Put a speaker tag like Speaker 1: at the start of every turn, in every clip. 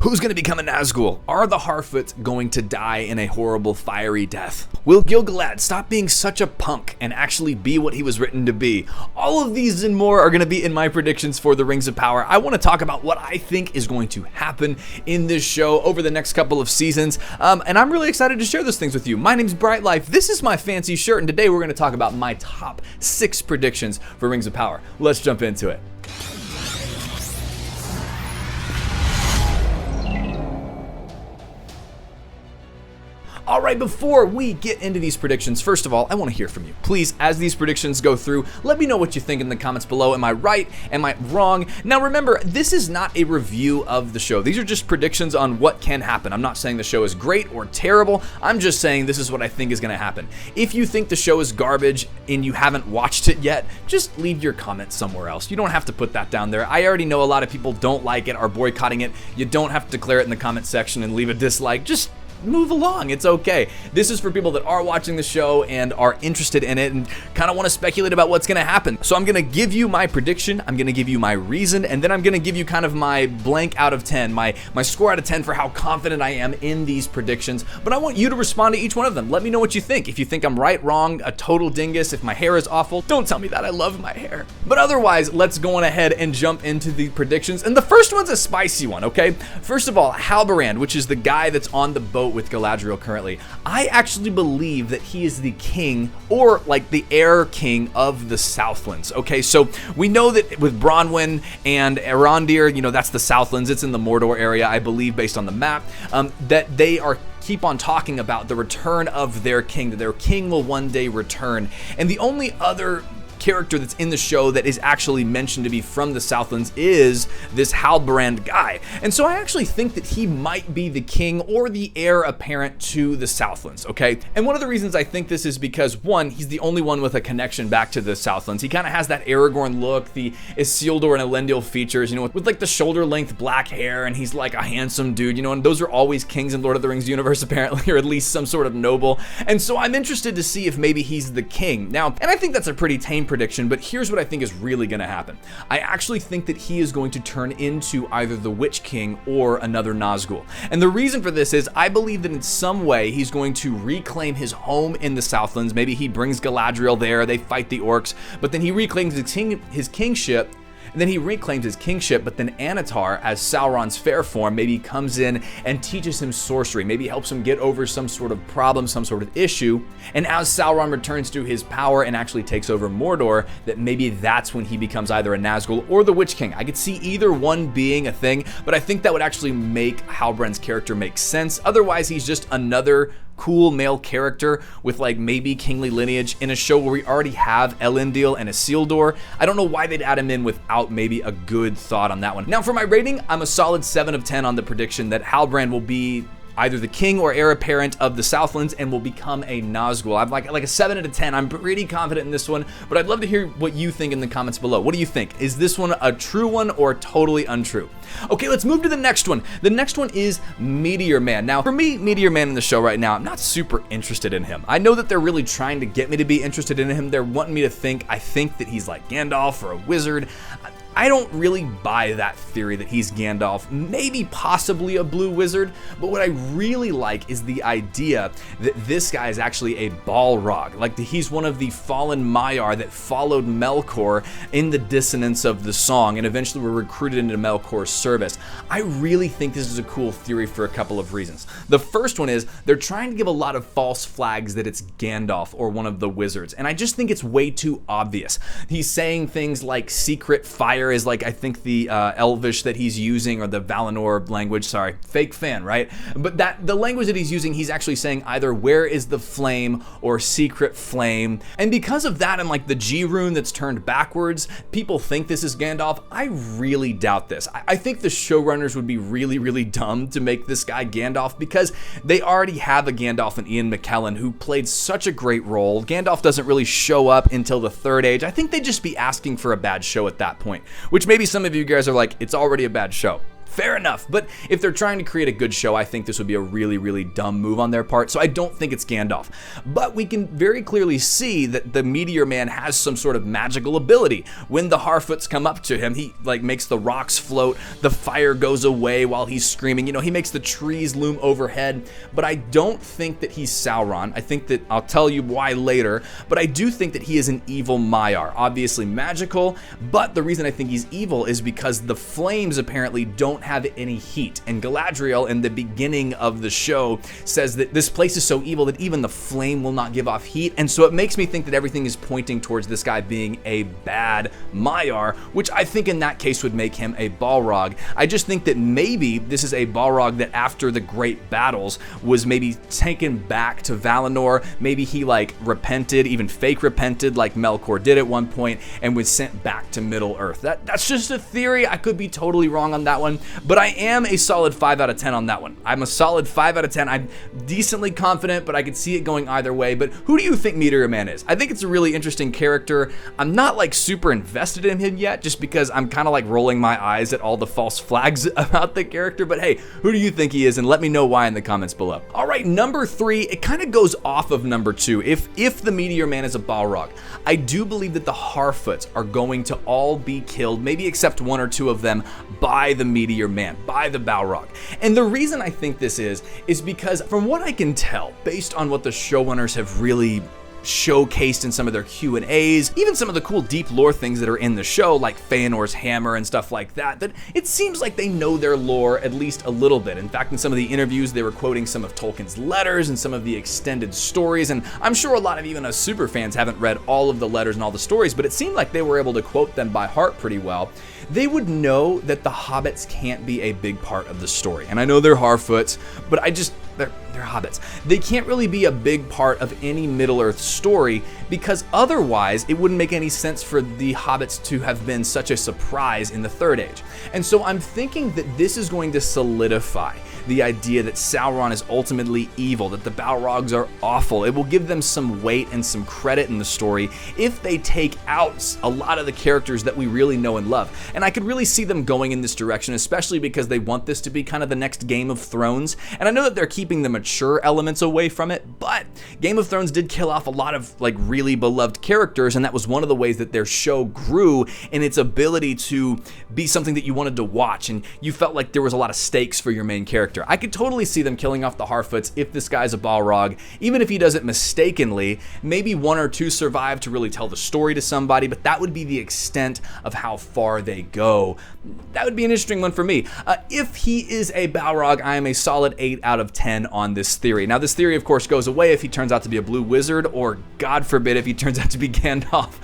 Speaker 1: Who's going to become a Nazgul? Are the Harfoot going to die in a horrible fiery death? Will Gil-Galad stop being such a punk and actually be what he was written to be? All of these and more are going to be in my predictions for the Rings of Power. I want to talk about what I think is going to happen in this show over the next couple of seasons, and I'm really excited to share those things with you. My name's Bright Life, this is my fancy shirt, and today we're going to talk about my top 6 predictions for Rings of Power. Let's jump into it. All right, before we get into these predictions, first of all, I want to hear from you. Please, as these predictions go through, let me know what you think in the comments below. Am I right? Am I wrong? Now, remember, this is not a review of the show. These are just predictions on what can happen. I'm not saying the show is great or terrible. I'm just saying this is what I think is going to happen. If you think the show is garbage and you haven't watched it yet, just leave your comments somewhere else. You don't have to put that down there. I already know a lot of people don't like it, are boycotting it. You don't have to declare it in the comment section and leave a dislike. Just move along, it's okay. This is for people that are watching the show and are interested in it and kind of want to speculate about what's going to happen. So I'm going to give you my prediction, I'm going to give you my reason, and then I'm going to give you kind of my blank out of 10, my score out of 10 for how confident I am in these predictions. But I want you to respond to each one of them. Let me know what you think. If you think I'm right, wrong, a total dingus, if my hair is awful, don't tell me that. I love my hair. But otherwise, let's go on ahead and jump into the predictions. And the first one's a spicy one, okay? First of all, Halbrand, which is the guy that's on the boat with Galadriel currently. I actually believe that he is the king, or like the heir king of the Southlands. Okay, so we know that with Bronwyn and Arondir, you know, that's the Southlands. It's in the Mordor area, I believe, based on the map, that they keep on talking about the return of their king, that their king will one day return. And the only other character that's in the show that is actually mentioned to be from the Southlands is this Halbrand guy. And so I actually think that he might be the king or the heir apparent to the Southlands, okay? And one of the reasons I think this is because, one, he's the only one with a connection back to the Southlands. He kind of has that Aragorn look, the Isildur and Elendil features, you know, with like the shoulder-length black hair, and he's like a handsome dude, you know, and those are always kings in Lord of the Rings universe apparently, or at least some sort of noble. And so I'm interested to see if maybe he's the king. Now, and I think that's a pretty tame prediction, but here's what I think is really going to happen. I actually think that he is going to turn into either the Witch King or another Nazgul. And the reason for this is I believe that in some way he's going to reclaim his home in the Southlands. Maybe he brings Galadriel there, they fight the orcs, but then he reclaims his kingship. And then he reclaims his kingship, but then Annatar, as Sauron's fair form, maybe comes in and teaches him sorcery, maybe helps him get over some sort of problem, some sort of issue. And as Sauron returns to his power and actually takes over Mordor, that maybe that's when he becomes either a Nazgul or the Witch King. I could see either one being a thing, but I think that would actually make Halbrand's character make sense. Otherwise, he's just another cool male character with like maybe kingly lineage in a show where we already have Elendil and Isildur. I don't know why they'd add him in without maybe a good thought on that one. Now for my rating, I'm a solid 7 of 10 on the prediction that Halbrand will be either the king or heir apparent of the Southlands and will become a Nazgul. I'm like a 7 out of 10. I'm pretty confident in this one, but I'd love to hear what you think in the comments below. What do you think? Is this one a true one or totally untrue? Okay, let's move to the next one. The next one is Meteor Man. Now, for me, Meteor Man in the show right now, I'm not super interested in him. I know that they're really trying to get me to be interested in him. They're wanting me to think, I think that he's like Gandalf or a wizard. I don't really buy that theory that he's Gandalf, maybe possibly a blue wizard, but what I really like is the idea that this guy is actually a Balrog, like he's one of the fallen Maiar that followed Melkor in the dissonance of the song and eventually were recruited into Melkor's service. I really think this is a cool theory for a couple of reasons. The first one is they're trying to give a lot of false flags that it's Gandalf or one of the wizards, and I just think it's way too obvious. He's saying things like secret fire is like, I think the Elvish that he's using, or the Valinor language, sorry, fake fan, right? But that the language that he's using, he's actually saying either where is the flame or secret flame. And because of that and like the G rune that's turned backwards, people think this is Gandalf. I really doubt this. I think the showrunners would be really, really dumb to make this guy Gandalf because they already have a Gandalf in Ian McKellen who played such a great role. Gandalf doesn't really show up until the Third Age. I think they'd just be asking for a bad show at that point, which maybe some of you guys are like, it's already a bad show. Fair enough, but if they're trying to create a good show, I think this would be a really, really dumb move on their part, so I don't think it's Gandalf. But we can very clearly see that the Meteor Man has some sort of magical ability. When the Harfoots come up to him, he makes the rocks float, the fire goes away while he's screaming, he makes the trees loom overhead, but I don't think that he's Sauron. I think that, I'll tell you why later, but I do think that he is an evil Maiar, obviously magical, but the reason I think he's evil is because the flames apparently don't have any heat, and Galadriel in the beginning of the show says that this place is so evil that even the flame will not give off heat, and so it makes me think that everything is pointing towards this guy being a bad Maiar, which I think in that case would make him a Balrog. I just think that maybe this is a Balrog that after the great battles was maybe taken back to Valinor, maybe he repented, even fake repented like Melkor did at one point, and was sent back to Middle-earth. That's just a theory, I could be totally wrong on that one, but I am a solid 5 out of 10 on that one. I'm a solid 5 out of 10. I'm decently confident, but I could see it going either way. But who do you think Meteor Man is? I think it's a really interesting character. I'm not super invested in him yet, just because I'm kind of rolling my eyes at all the false flags about the character. But hey, who do you think he is? And let me know why in the comments below. All right, number 3, it kind of goes off of number 2. If the Meteor Man is a Balrog, I do believe that the Harfoots are going to all be killed, maybe except 1 or 2 of them, by the Meteor Man, by the Balrog. And the reason I think this is because from what I can tell, based on what the showrunners have really showcased in some of their Q&As, even some of the cool deep lore things that are in the show, like Feanor's hammer and stuff like that, that it seems like they know their lore at least a little bit. In fact, in some of the interviews, they were quoting some of Tolkien's letters and some of the extended stories, and I'm sure a lot of even us super fans haven't read all of the letters and all the stories, but it seemed like they were able to quote them by heart pretty well. They would know that the hobbits can't be a big part of the story. And I know they're Harfoots, but they're hobbits. They can't really be a big part of any Middle-earth story, because otherwise it wouldn't make any sense for the hobbits to have been such a surprise in the Third Age. And so I'm thinking that this is going to solidify the idea that Sauron is ultimately evil, that the Balrogs are awful. It will give them some weight and some credit in the story if they take out a lot of the characters that we really know and love. And I could really see them going in this direction, especially because they want this to be kind of the next Game of Thrones. And I know that they're keeping the mature elements away from it, but Game of Thrones did kill off a lot of really beloved characters, and that was one of the ways that their show grew in its ability to be something that you wanted to watch, and you felt like there was a lot of stakes for your main character. I could totally see them killing off the Harfoots if this guy's a Balrog, even if he does it mistakenly. Maybe 1 or 2 survive to really tell the story to somebody, but that would be the extent of how far they go. That would be an interesting one for me. If he is a Balrog, I am a solid 8 out of 10 on this theory. Now, this theory, of course, goes away if he turns out to be a blue wizard, or God forbid if he turns out to be Gandalf.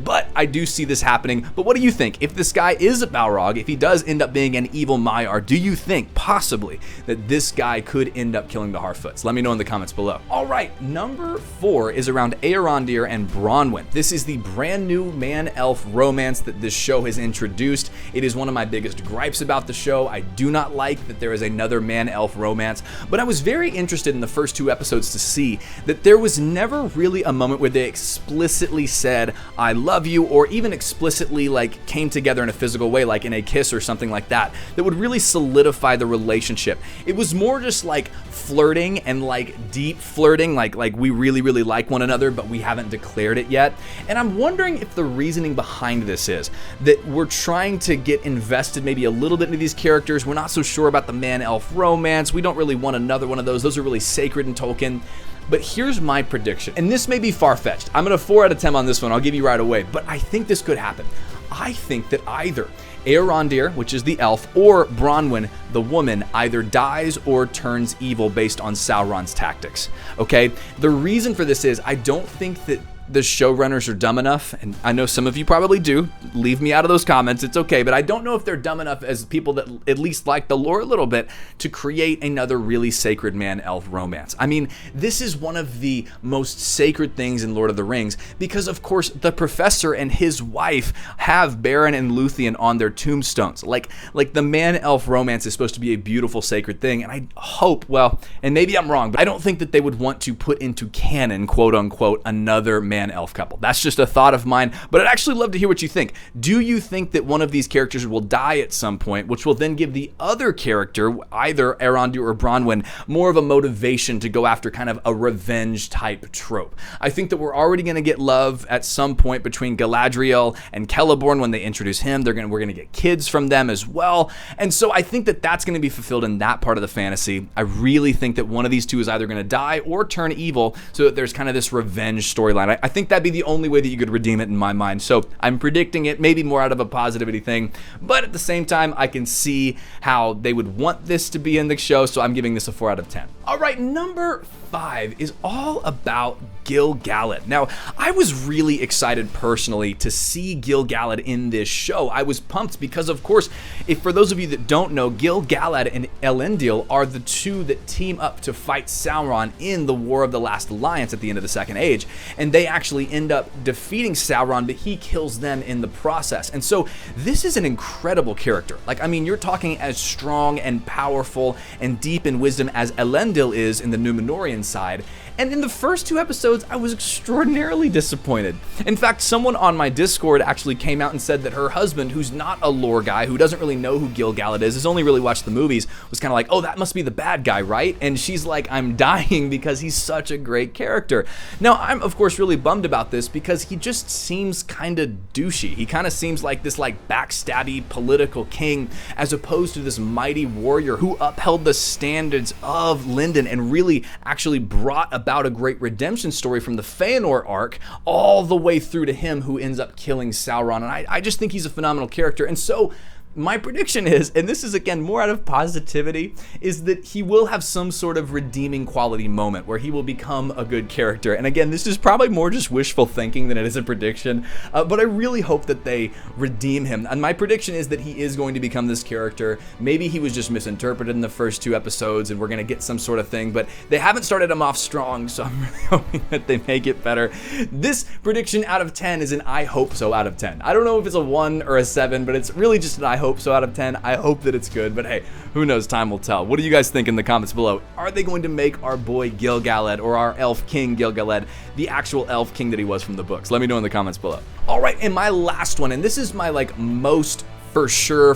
Speaker 1: But I do see this happening. But what do you think? If this guy is a Balrog, if he does end up being an evil Maiar, do you think possibly that this guy could end up killing the Harfoots? Let me know in the comments below. All right, number 4 is around Arondir and Bronwyn. This is the brand new man-elf romance that this show has introduced. It is one of my biggest gripes about the show. I do not like that there is another man-elf romance, but I was very interested in the first 2 episodes to see that there was never really a moment where they explicitly said, I love you, or even explicitly came together in a physical way, like in a kiss or something like that, that would really solidify the relationship. It was more just flirting and deep flirting, like we really, really like one another, but we haven't declared it yet. And I'm wondering if the reasoning behind this is that we're trying to get invested maybe a little bit into these characters. We're not so sure about the man-elf romance. We don't really want another one of those. Those are really sacred in Tolkien. But here's my prediction, and this may be far-fetched. I'm going to 4 out of 10 on this one. I'll give you right away, but I think this could happen. I think that either Arondir, which is the elf, or Bronwyn, the woman, either dies or turns evil based on Sauron's tactics. Okay? The reason for this is I don't think that the showrunners are dumb enough, and I know some of you probably do, leave me out of those comments, it's okay, but I don't know if they're dumb enough as people that at least like the lore a little bit to create another really sacred man-elf romance. I mean, this is one of the most sacred things in Lord of the Rings, because of course the professor and his wife have Beren and Luthien on their tombstones. Like the man-elf romance is supposed to be a beautiful sacred thing, and I hope, well, and maybe I'm wrong, but I don't think that they would want to put into canon, quote unquote, another man man-elf couple. That's just a thought of mine, but I'd actually love to hear what you think. Do you think that one of these characters will die at some point, which will then give the other character, either Erondu or Bronwyn, more of a motivation to go after kind of a revenge type trope? I think that we're already going to get love at some point between Galadriel and Celeborn when they introduce him. We're going to get kids from them as well. And so I think that that's going to be fulfilled in that part of the fantasy. I really think that one of these two is either going to die or turn evil, so that there's kind of this revenge storyline. I think that'd be the only way that you could redeem it in my mind. So I'm predicting it maybe more out of a positivity thing, but at the same time, I can see how they would want this to be in the show, so I'm giving this a 4 out of 10. All right, number 5 is all about Gil-Galad. Now, I was really excited personally to see Gil-Galad in this show. I was pumped because, of course, if for those of you that don't know, Gil-Galad and Elendil are the two that team up to fight Sauron in the War of the Last Alliance at the end of the Second Age, and they actually end up defeating Sauron, but he kills them in the process. And so this is an incredible character. Like, I mean, you're talking as strong and powerful and deep in wisdom as Elendil is in the Númenórean side. And in the first 2 episodes, I was extraordinarily disappointed. In fact, someone on my Discord actually came out and said that her husband, who's not a lore guy, who doesn't really know who Gil-Galad is, has only really watched the movies, was kind of like, oh, that must be the bad guy, right? And she's like, I'm dying because he's such a great character. Now, I'm, of course, really bummed about this because he just seems kind of douchey. He kind of seems like this like backstabby political king as opposed to this mighty warrior who upheld the standards of Lindon and really actually brought about a great redemption story from the Feanor arc all the way through to him who ends up killing Sauron. And I just think he's a phenomenal character. And so my prediction is, and this is again more out of positivity, is that he will have some sort of redeeming quality moment where he will become a good character. And again, this is probably more just wishful thinking than it is a prediction, but I really hope that they redeem him. And my prediction is that he is going to become this character. Maybe he was just misinterpreted in the first 2 episodes and we're going to get some sort of thing, but they haven't started him off strong, so I'm really hoping that they make it better. This prediction out of 10 is an I hope so out of 10. I don't know if it's a 1 or a 7, but it's really just an I hope so out of 10. I hope that it's good, but hey, who knows? Time will tell. What do you guys think in the comments below? Are they going to make our boy Gil-Galad, or our elf king Gil-Galad, the actual elf king that he was from the books? Let me know in the comments below. All right, and my last one, and this is my like most for sure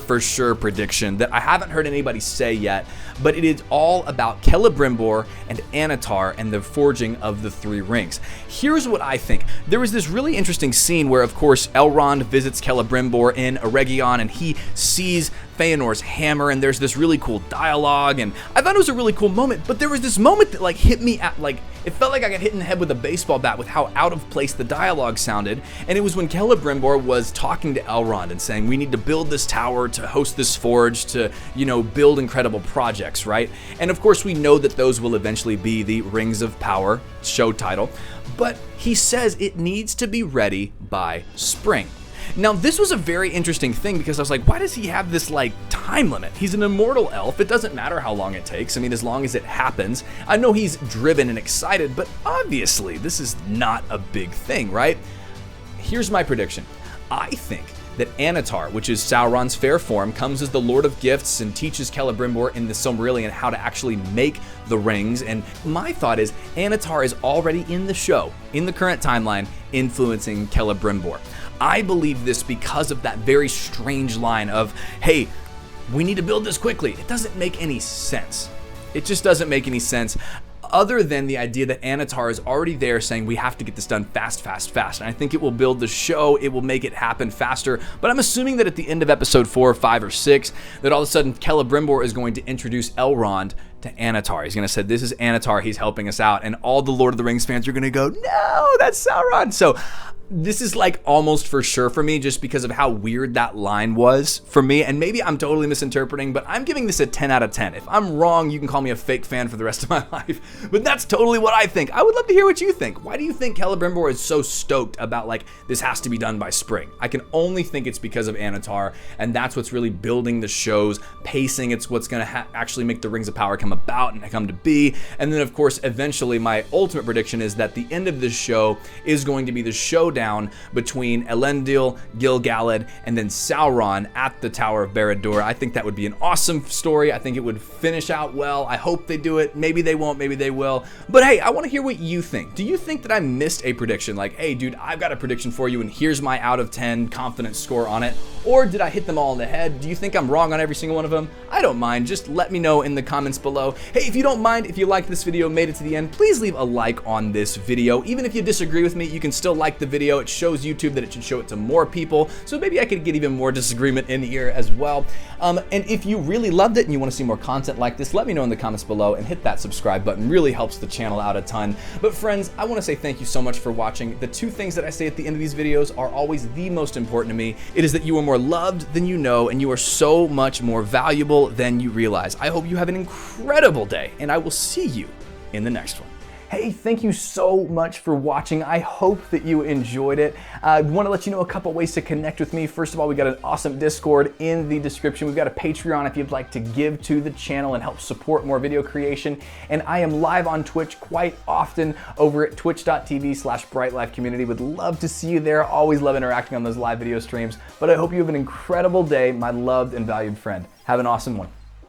Speaker 1: prediction that I haven't heard anybody say yet, but it is all about Celebrimbor and Annatar and the forging of the 3 rings. Here's what I think. There was this really interesting scene where, of course, Elrond visits Celebrimbor in Eregion and he sees Feanor's hammer, and there's this really cool dialogue, and I thought it was a really cool moment, but there was this moment that like hit me at like, it felt like I got hit in the head with a baseball bat with how out of place the dialogue sounded, and it was when Celebrimbor was talking to Elrond and saying, we need to build this tower to host this forge to, you know, build incredible projects, right? And of course we know that those will eventually be the Rings of Power show title, but he says it needs to be ready by spring. Now, this was a very interesting thing because I was like, why does he have this like time limit? He's an immortal elf. It doesn't matter how long it takes. I mean, as long as it happens. I know he's driven and excited, but obviously this is not a big thing, right? Here's my prediction. I think that Annatar, which is Sauron's fair form, comes as the Lord of Gifts and teaches Celebrimbor in the Silmarillion how to actually make the rings. And my thought is Annatar is already in the show, in the current timeline, influencing Celebrimbor. I believe this because of that very strange line of, hey, we need to build this quickly. It doesn't make any sense. It just doesn't make any sense, other than the idea that Annatar is already there saying we have to get this done fast. And I think it will build the show, it will make it happen faster, but I'm assuming that at the end of episode 4 or 5 or 6, that all of a sudden Celebrimbor is going to introduce Elrond to Annatar. He's going to say, this is Annatar, he's helping us out, and all the Lord of the Rings fans are going to go, no, that's Sauron. So this is like almost for sure for me just because of how weird that line was for me, and maybe I'm totally misinterpreting, but I'm giving this a 10 out of 10. If I'm wrong, you can call me a fake fan for the rest of my life, but that's totally what I think. I would love to hear what you think. Why do you think Celebrimbor is so stoked about like this has to be done by spring? I can only think it's because of Annatar, and that's what's really building the show's pacing. It's what's going to actually make the Rings of Power come about and come to be. And then of course eventually my ultimate prediction is that the end of this show is going to be the showdown showdown between Elendil, Gil-Galad, and then Sauron at the Tower of Barad-dûr. I think that would be an awesome story. I think it would finish out well. I hope they do it. Maybe they won't, maybe they will. But hey, I want to hear what you think. Do you think that I missed a prediction? Like, hey dude, I've got a prediction for you and here's my out of 10 confidence score on it. Or did I hit them all in the head? Do you think I'm wrong on every single one of them? I don't mind. Just let me know in the comments below. Hey, if you don't mind, if you liked this video, made it to the end, please leave a like on this video. Even if you disagree with me, you can still like the video. It shows YouTube that it should show it to more people. So maybe I could get even more disagreement in here as well. And if you really loved it and you want to see more content like this, let me know in the comments below and hit that subscribe button. Really helps the channel out a ton. But friends, I want to say thank you so much for watching. The two things that I say at the end of these videos are always the most important to me. It is that you are more loved than you know, and you are so much more valuable than you realize. I hope you have an incredible day, and I will see you in the next one. Hey, thank you so much for watching. I hope that you enjoyed it. I want to let you know a couple ways to connect with me. First of all, we got an awesome Discord in the description. We've got a Patreon if you'd like to give to the channel and help support more video creation. And I am live on Twitch quite often over at twitch.tv/brightlifecommunity. Would love to see you there. Always love interacting on those live video streams. But I hope you have an incredible day, my loved and valued friend. Have an awesome one.